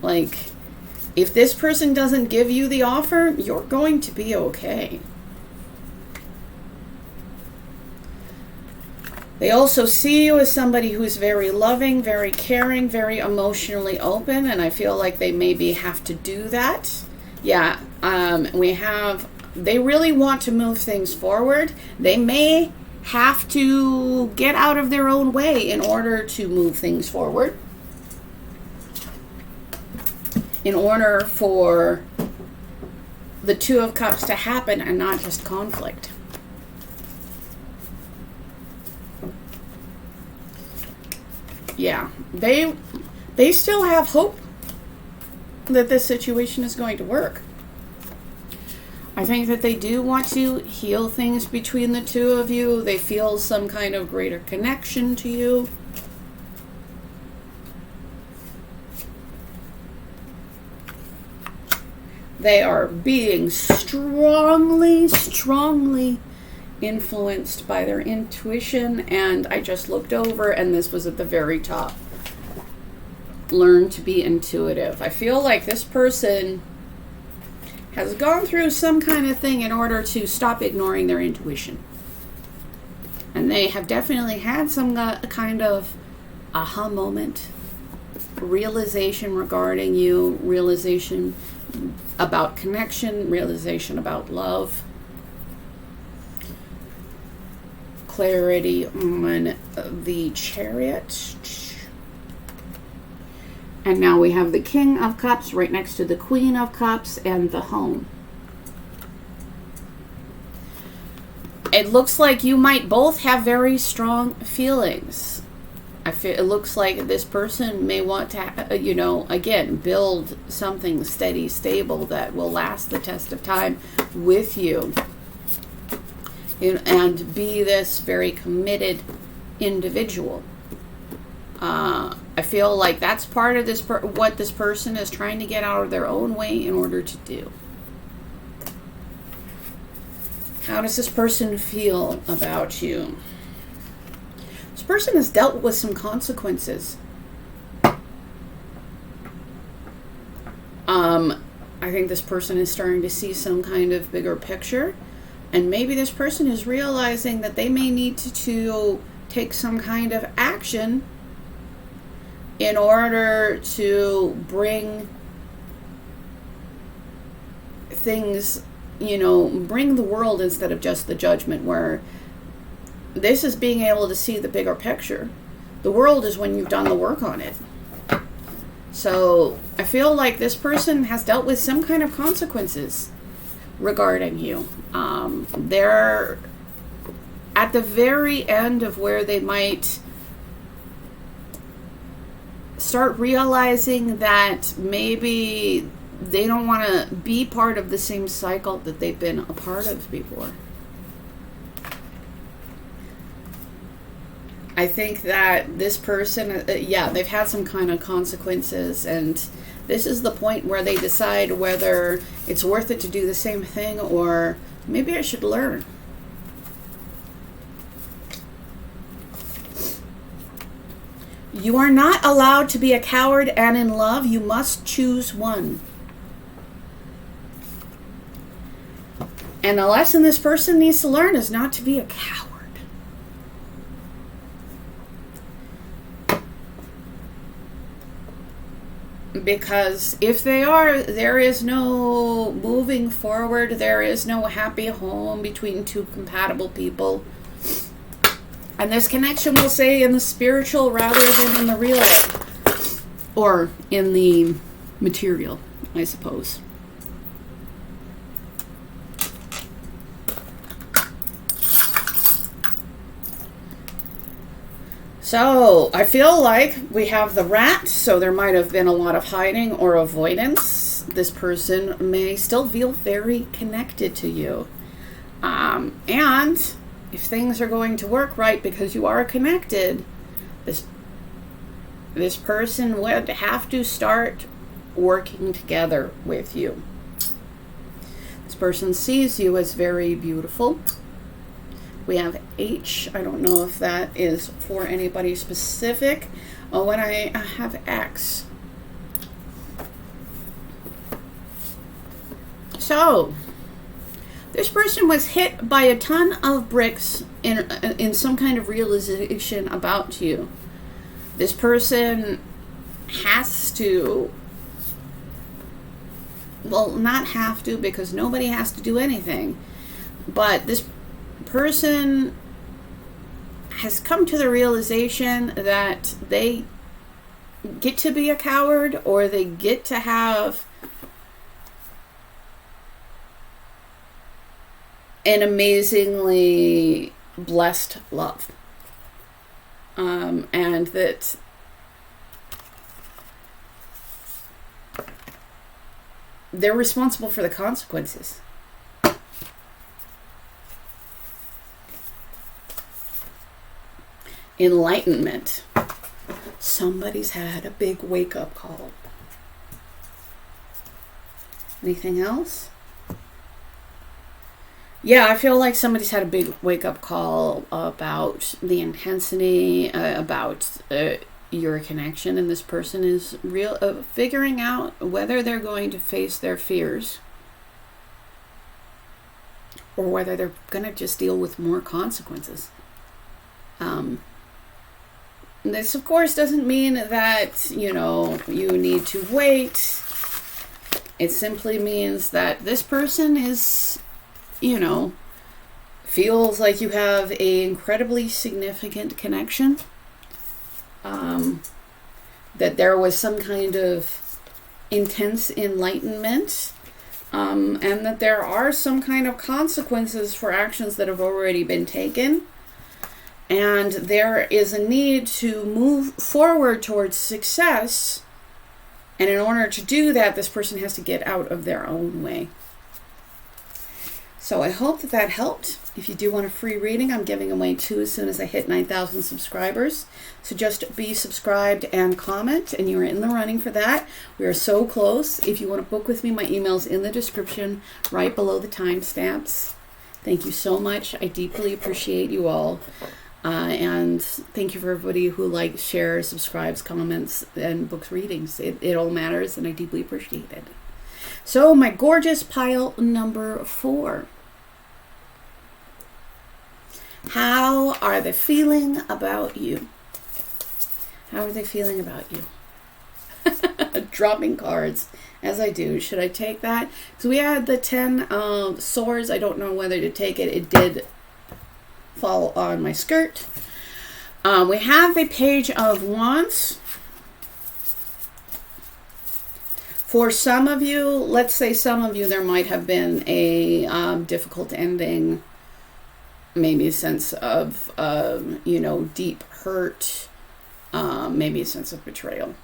Like, if this person doesn't give you the offer, you're going to be okay. They also see you as somebody who's very loving, very caring, very emotionally open, and I feel like they maybe have to do that. Yeah, they really want to move things forward. They may have to get out of their own way in order to move things forward. In order for the 2 of Cups to happen and not just conflict. Yeah, they still have hope that this situation is going to work. I think that they do want to heal things between the two of you. They feel some kind of greater connection to you. They are being strongly influenced by their intuition, and I just looked over and this was at the very top. Learn to be intuitive. I feel like this person has gone through some kind of thing in order to stop ignoring their intuition. And they have definitely had some kind of aha moment, realization regarding you, realization about connection, realization about love. Clarity on the Chariot. And now we have the King of Cups right next to the Queen of Cups and the Home. It looks like you might both have very strong feelings. It looks like this person may want to, again, build something steady, stable that will last the test of time with you. And be this very committed individual. I feel like that's part of what this person is trying to get out of their own way in order to do. How does this person feel about you? This person has dealt with some consequences. I think this person is starting to see some kind of bigger picture. And maybe this person is realizing that they may need to take some kind of action in order to bring things, bring the world instead of just the judgment, where this is being able to see the bigger picture. The world is when you've done the work on it. So I feel like this person has dealt with some kind of consequences regarding you. They're at the very end of where they might start realizing that maybe they don't want to be part of the same cycle that they've been a part of before. I think that this person, yeah, they've had some kind of consequences, and this is the point where they decide whether it's worth it to do the same thing, or maybe I should learn. You are not allowed to be a coward and in love. You must choose one. And the lesson this person needs to learn is not to be a coward. Because if they are, there is no moving forward. There is no happy home between two compatible people. And this connection, we'll say, in the spiritual rather than in the real. Or in the material, I suppose. So, I feel like we have the rat, so there might have been a lot of hiding or avoidance. This person may still feel very connected to you. And if things are going to work right because you are connected, this person would have to start working together with you. This person sees you as very beautiful. We have H. I don't know if that is for anybody specific. Oh, when I have X. So, this person was hit by a ton of bricks in some kind of realization about you. This person has to, well, not have to, because nobody has to do anything, but this person has come to the realization that they get to be a coward, or they get to have an amazingly blessed love. And that they're responsible for the consequences. Enlightenment. Somebody's had a big wake-up call. Anything else? Yeah, I feel like somebody's had a big wake-up call about the intensity, about your connection, and this person is figuring out whether they're going to face their fears or whether they're going to just deal with more consequences. This, of course, doesn't mean that, you need to wait. It simply means that this person is, feels like you have an incredibly significant connection. That there was some kind of intense enlightenment. And that there are some kind of consequences for actions that have already been taken. And there is a need to move forward towards success. And in order to do that, this person has to get out of their own way. So I hope that helped. If you do want a free reading, I'm giving away 2 as soon as I hit 9,000 subscribers. So just be subscribed and comment, and you are in the running for that. We are so close. If you want to book with me, my email's in the description right below the timestamps. Thank you so much. I deeply appreciate you all. And thank you for everybody who likes, shares, subscribes, comments, and books readings. It all matters, and I deeply appreciate it. So my gorgeous pile number 4. How are they feeling about you? How are they feeling about you? Dropping cards, as I do. Should I take that? So we had the 10 swords. I don't know whether to take it. It did fall on my skirt. We have the Page of Wands. For some of you, let's say some of you, there might have been a difficult ending, maybe a sense of, deep hurt, maybe a sense of betrayal.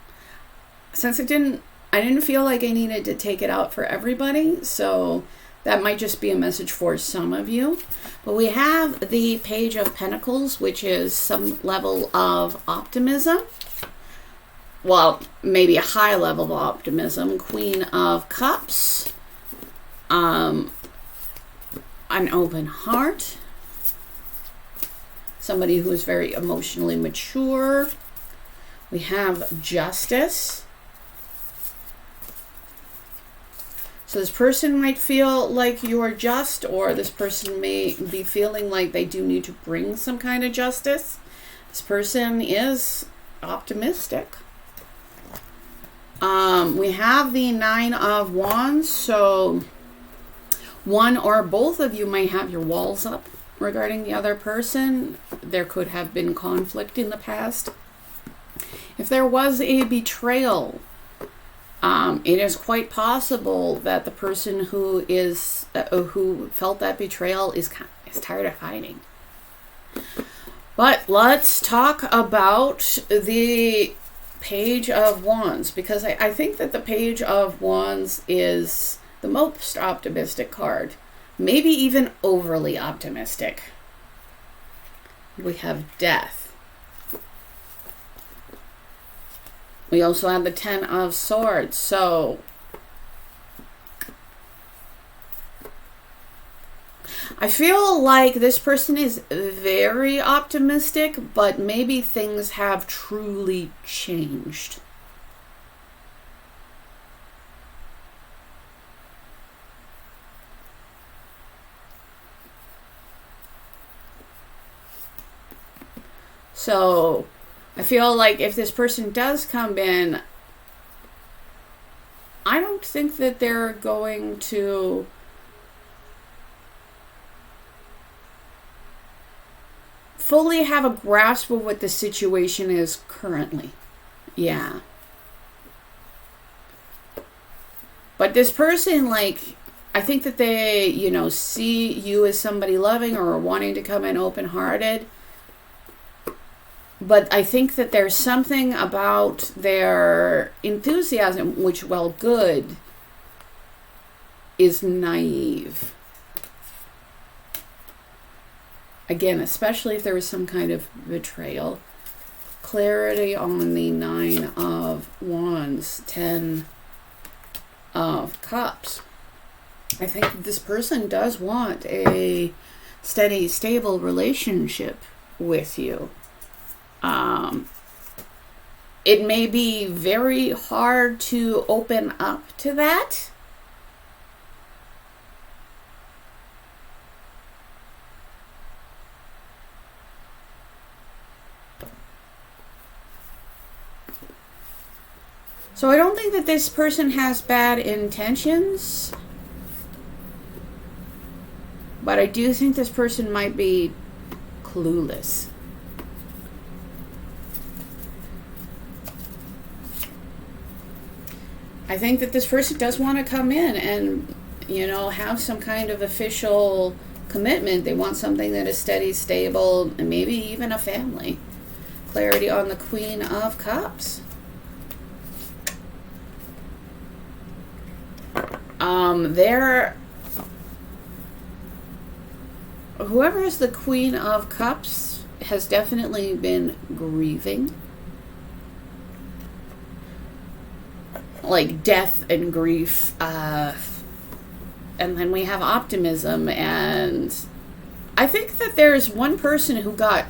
Since it didn't I didn't feel like I needed to take it out for everybody, so that might just be a message for some of you. But we have the Page of Pentacles, which is some level of optimism. Well, maybe a high level of optimism. Queen of Cups. An open heart. Somebody who is very emotionally mature. We have Justice. So this person might feel like you're just, or this person may be feeling like they do need to bring some kind of justice. This person is optimistic. We have the Nine of Wands. So one or both of you might have your walls up regarding the other person. There could have been conflict in the past. If there was a betrayal, it is quite possible that the person who is who felt that betrayal is tired of hiding. But let's talk about the Page of Wands, because I think that the Page of Wands is the most optimistic card, maybe even overly optimistic. We have Death. We also have the Ten of Swords. So I feel like this person is very optimistic, but maybe things have truly changed. So I feel like if this person does come in, I don't think that they're going to fully have a grasp of what the situation is currently. Yeah. But this person, like, I think that they, you know, see you as somebody loving or wanting to come in open-hearted. But I think that there's something about their enthusiasm, which, while good, is naive. Again, especially if there was some kind of betrayal. Clarity on the Nine of Wands, Ten of Cups. I think this person does want a steady, stable relationship with you. It may be very hard to open up to that. So I don't think that this person has bad intentions, but I do think this person might be clueless. I think that this person does want to come in and, you know, have some kind of official commitment. They want something that is steady, stable, and maybe even a family. Clarity on the Queen of Cups. Whoever is the Queen of Cups has definitely been grieving. Like death and grief. And then we have optimism. And I think that there's one person who got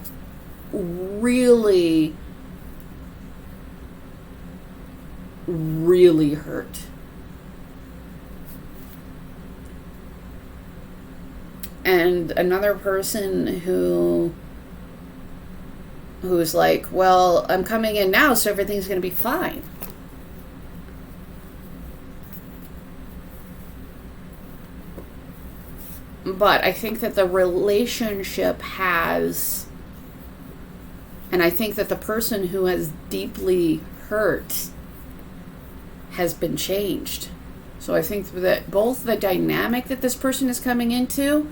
really, really hurt. And another person who's like, well, I'm coming in now, so everything's going to be fine. But I think that the relationship has, and I think that the person who has deeply hurt has been changed. So I think that both the dynamic that this person is coming into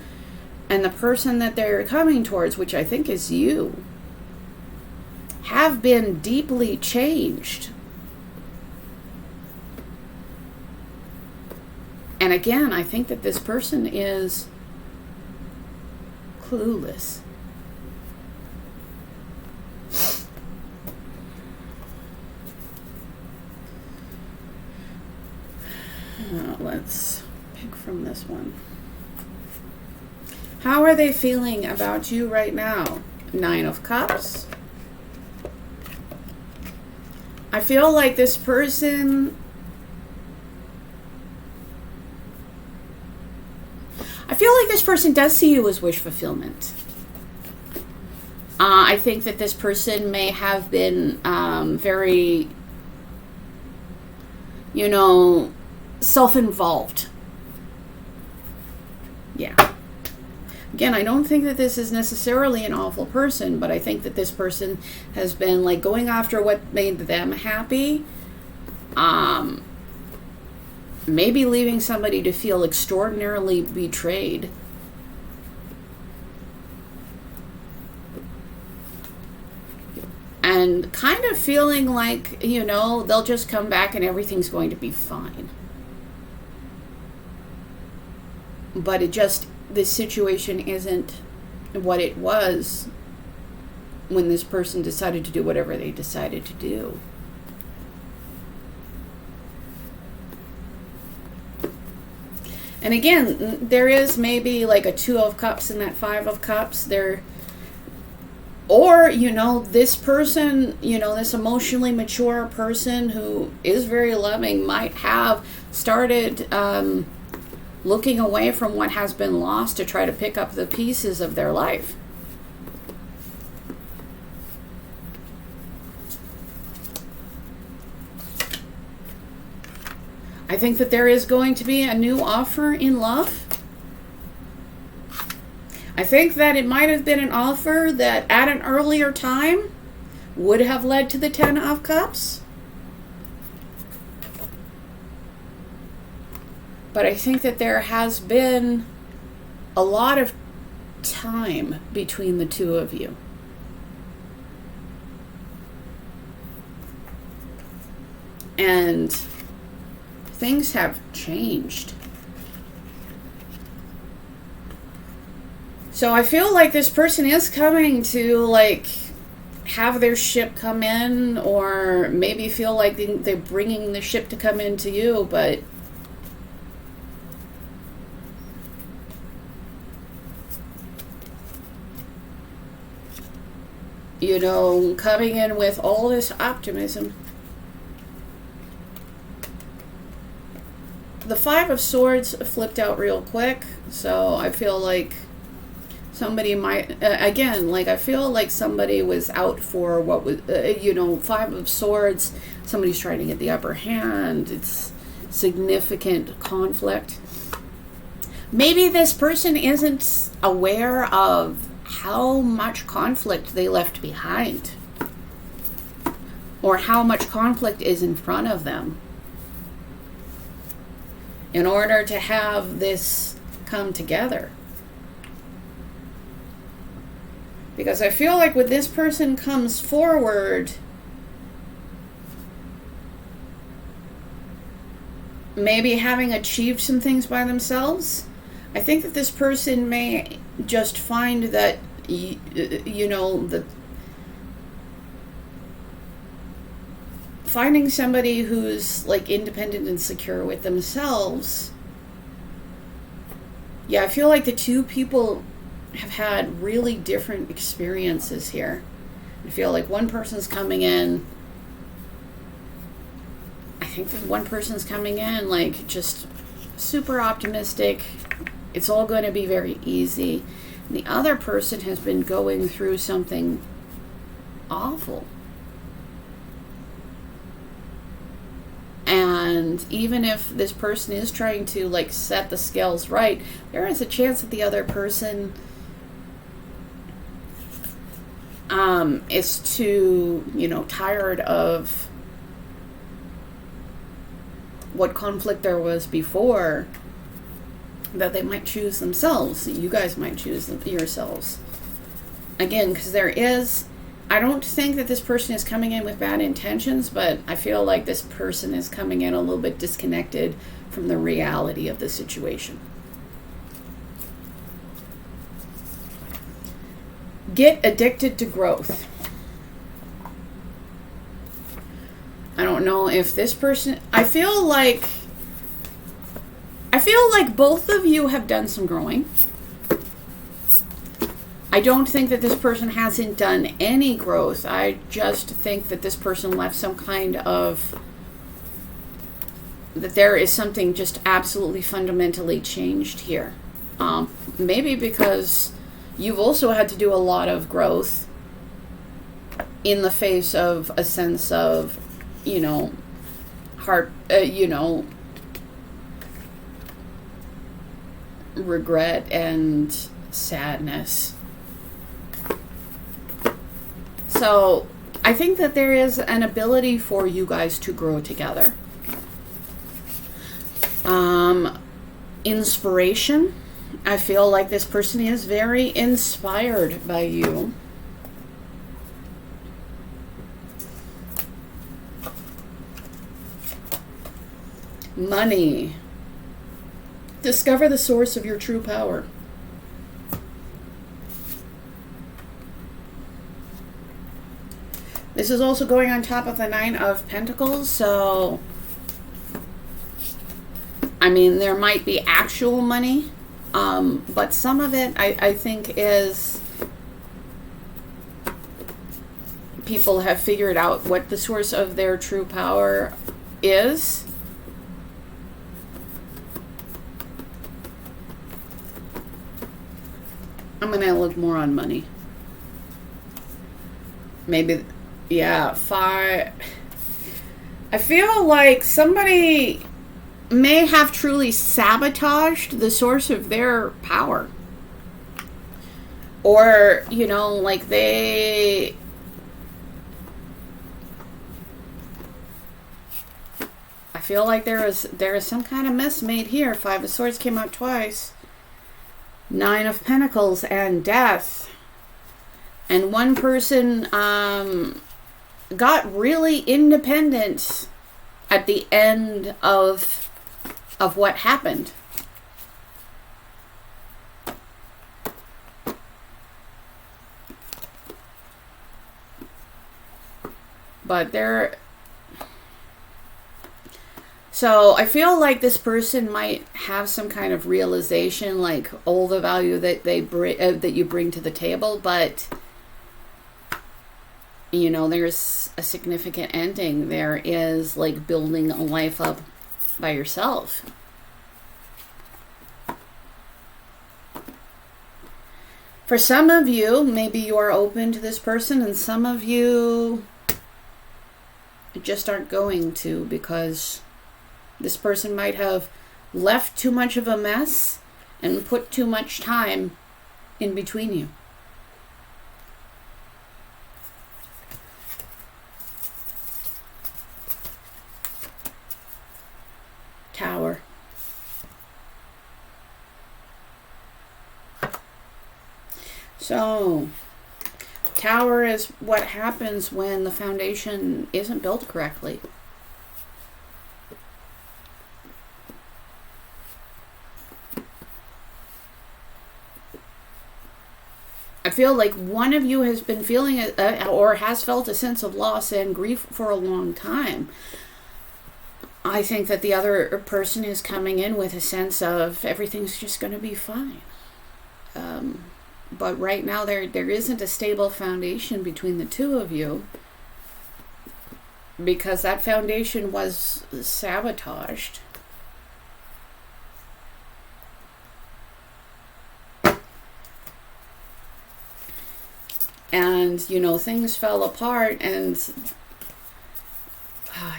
and the person that they're coming towards, which I think is you, have been deeply changed. And again, I think that this person is clueless. Let's pick from this one. How are they feeling about you right now? 9 of Cups. I feel like this person... does see you as wish fulfillment. I think that this person may have been very, self-involved. Yeah. Again, I don't think that this is necessarily an awful person, but I think that this person has been like going after what made them happy. Maybe leaving somebody to feel extraordinarily betrayed. And kind of feeling like, they'll just come back and everything's going to be fine. But this situation isn't what it was when this person decided to do whatever they decided to do. And again, there is maybe like a 2 of Cups and that 5 of Cups. Or, this person, this emotionally mature person who is very loving might have started looking away from what has been lost to try to pick up the pieces of their life. I think that there is going to be a new offer in love. I think that it might have been an offer that at an earlier time would have led to the 10 of Cups. But I think that there has been a lot of time between the two of you. And things have changed. So I feel like this person is coming to have their ship come in, or maybe feel like they're bringing the ship to come into you, but coming in with all this optimism. The 5 of Swords flipped out real quick, so I feel like somebody might, I feel like somebody was out for what was, 5 of Swords, somebody's trying to get the upper hand. It's significant conflict. Maybe this person isn't aware of how much conflict they left behind, or how much conflict is in front of them in order to have this come together. Because I feel like when this person comes forward, maybe having achieved some things by themselves, I think that this person may just find that, finding somebody who's independent and secure with themselves. Yeah, I feel like the two people have had really different experiences here. I feel like one person's coming in, I think that one person's coming in just super optimistic. It's all going to be very easy. And the other person has been going through something awful. And even if this person is trying to set the scales right, there is a chance that the other person is too, tired of what conflict there was before, that they might choose themselves. You guys might choose yourselves. Again, because there is I don't think that this person is coming in with bad intentions, but I feel like this person is coming in a little bit disconnected from the reality of the situation. Get addicted to growth. I don't know if this person... I feel like both of you have done some growing. I don't think that this person hasn't done any growth. I just think that this person left some kind of... that there is something just absolutely fundamentally changed here. Maybe because you've also had to do a lot of growth in the face of a sense of, regret and sadness. So I think that there is an ability for you guys to grow together. Inspiration. I feel like this person is very inspired by you. Money. Discover the source of your true power. This is also going on top of the Nine of Pentacles, so I mean, there might be actual money, but some of it I think is people have figured out what the source of their true power is. I'm going to look more on money. Maybe, yeah, I feel like somebody may have truly sabotaged the source of their power. Or, like I feel like there is some kind of mess made here. Five of Swords came out twice. Nine of Pentacles and Death. And one person got really independent at the end of what happened. But so I feel like this person might have some kind of realization, like all the value that they bring, that you bring to the table, but there's a significant ending. There is like building a life up by yourself. For some of you, maybe you are open to this person, and some of you just aren't going to, because this person might have left too much of a mess and put too much time in between you. Tower. So, Tower is what happens when the foundation isn't built correctly. I feel like one of you has been feeling or has felt a sense of loss and grief for a long time. I think that the other person is coming in with a sense of everything's just going to be fine. But right now there isn't a stable foundation between the two of you, because that foundation was sabotaged. And, things fell apart, and it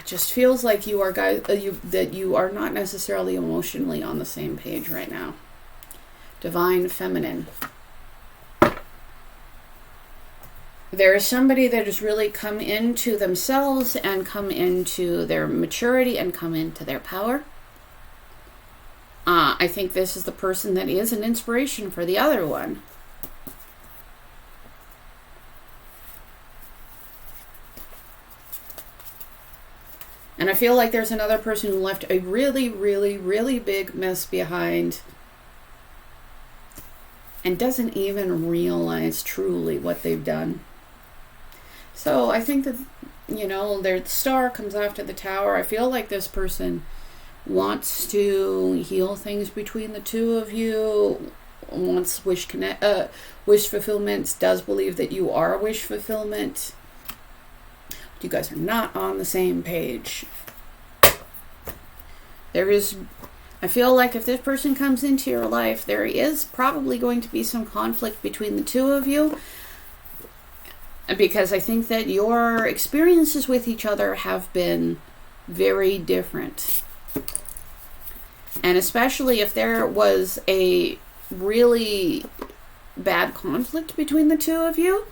just feels like you are that you are not necessarily emotionally on the same page right now. Divine Feminine. There is somebody that has really come into themselves and come into their maturity and come into their power. I think this is the person that is an inspiration for the other one. And I feel like there's another person who left a really, really, really big mess behind and doesn't even realize truly what they've done. So I think that, you know, their star comes after the Tower. I feel like this person wants to heal things between the two of you, wants wish fulfillment, does believe that you are wish fulfillment. You guys are not on the same page. I feel like if this person comes into your life, there is probably going to be some conflict between the two of you, because I think that your experiences with each other have been very different. And especially if there was a really bad conflict between the two of you,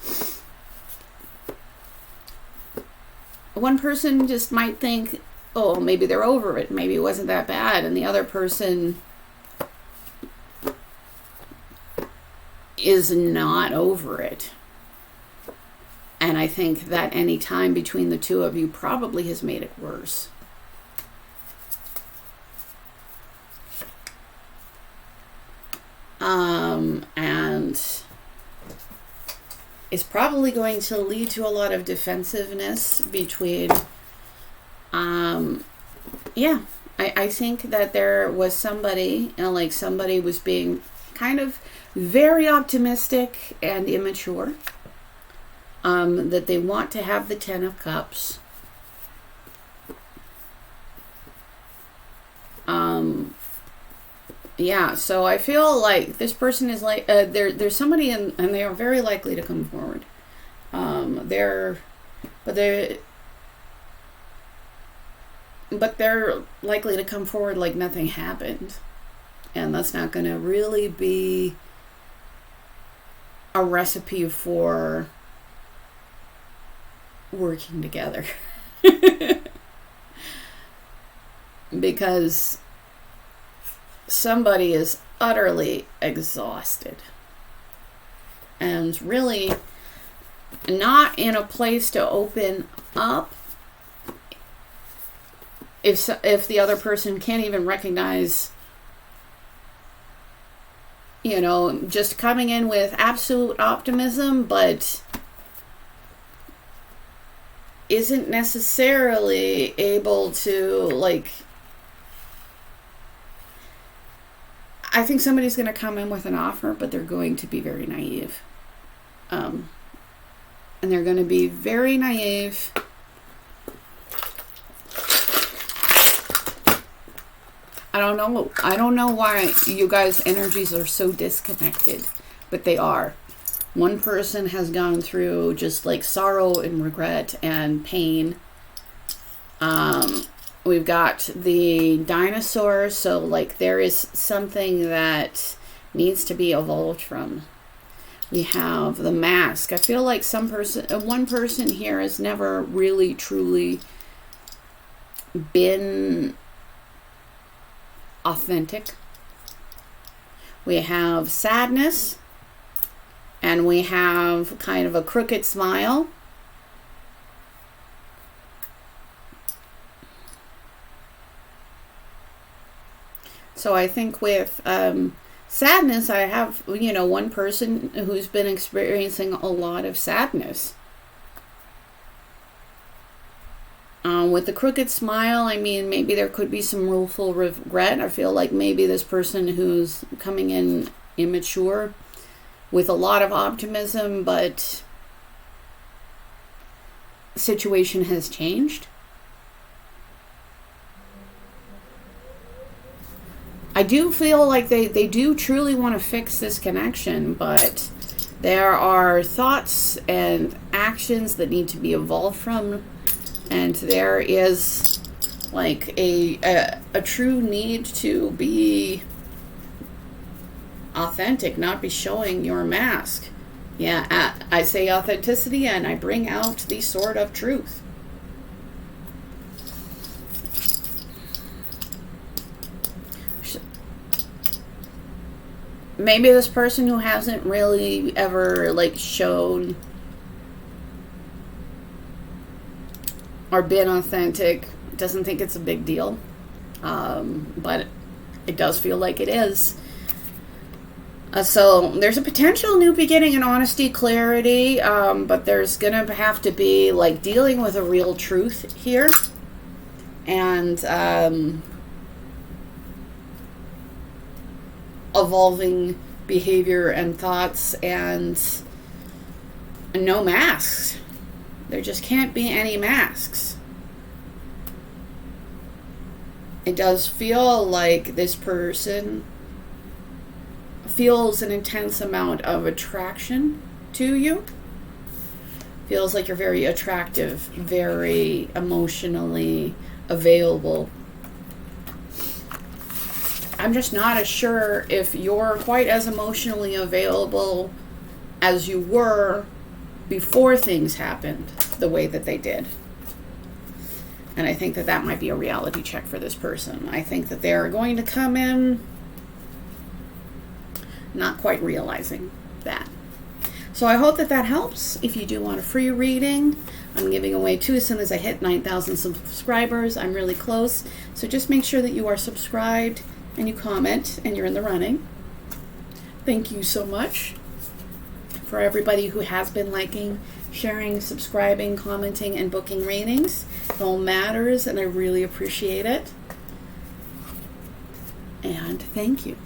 one person just might think, oh, maybe they're over it, maybe it wasn't that bad, and the other person is not over it. And I think that any time between the two of you probably has made it worse. And is probably going to lead to a lot of defensiveness between, I think that there was somebody, like somebody was being kind of very optimistic and immature, that they want to have the 10 of Cups. So I feel like this person is like, there's somebody and they are very likely to come forward. They're likely to come forward like nothing happened. And that's not going to really be a recipe for working together. Because somebody is utterly exhausted and really not in a place to open up if the other person can't even recognize, you know, just coming in with absolute optimism, but isn't necessarily able to, like, I think somebody's going to come in with an offer, but they're going to be very naive. And they're going to be very naive. I don't know why you guys' energies are so disconnected, but they are. One person has gone through just like sorrow and regret and pain. We've got the dinosaur, so like there is something that needs to be evolved from. We have the mask. I feel like one person here has never really truly been authentic. We have sadness, and we have kind of a crooked smile. So I think with sadness, I have, you know, one person who's been experiencing a lot of sadness. With the crooked smile, I mean, maybe there could be some rueful regret. I feel like maybe this person who's coming in immature with a lot of optimism, but the situation has changed. I do feel like they do truly want to fix this connection, but there are thoughts and actions that need to be evolved from, and there is like a true need to be authentic, not be showing your mask. Yeah, I say authenticity and I bring out the sword of truth. Maybe this person who hasn't really ever like shown or been authentic doesn't think it's a big deal, but it does feel like it is. So there's a potential new beginning in honesty, clarity, but there's going to have to be like dealing with a real truth here. And evolving behavior and thoughts, and no masks. There just can't be any masks. It does feel like this person feels an intense amount of attraction to you. Feels like you're very attractive, very emotionally available. I'm just not as sure if you're quite as emotionally available as you were before things happened the way that they did. And I think that that might be a reality check for this person. I think that they're going to come in not quite realizing that. So I hope that that helps. If you do want a free reading, I'm giving away 2 as soon as I hit 9,000 subscribers. I'm really close. So just make sure that you are subscribed and you comment and you're in the running. Thank you so much for everybody who has been liking, sharing, subscribing, commenting, and booking readings. It all matters, and I really appreciate it. And thank you.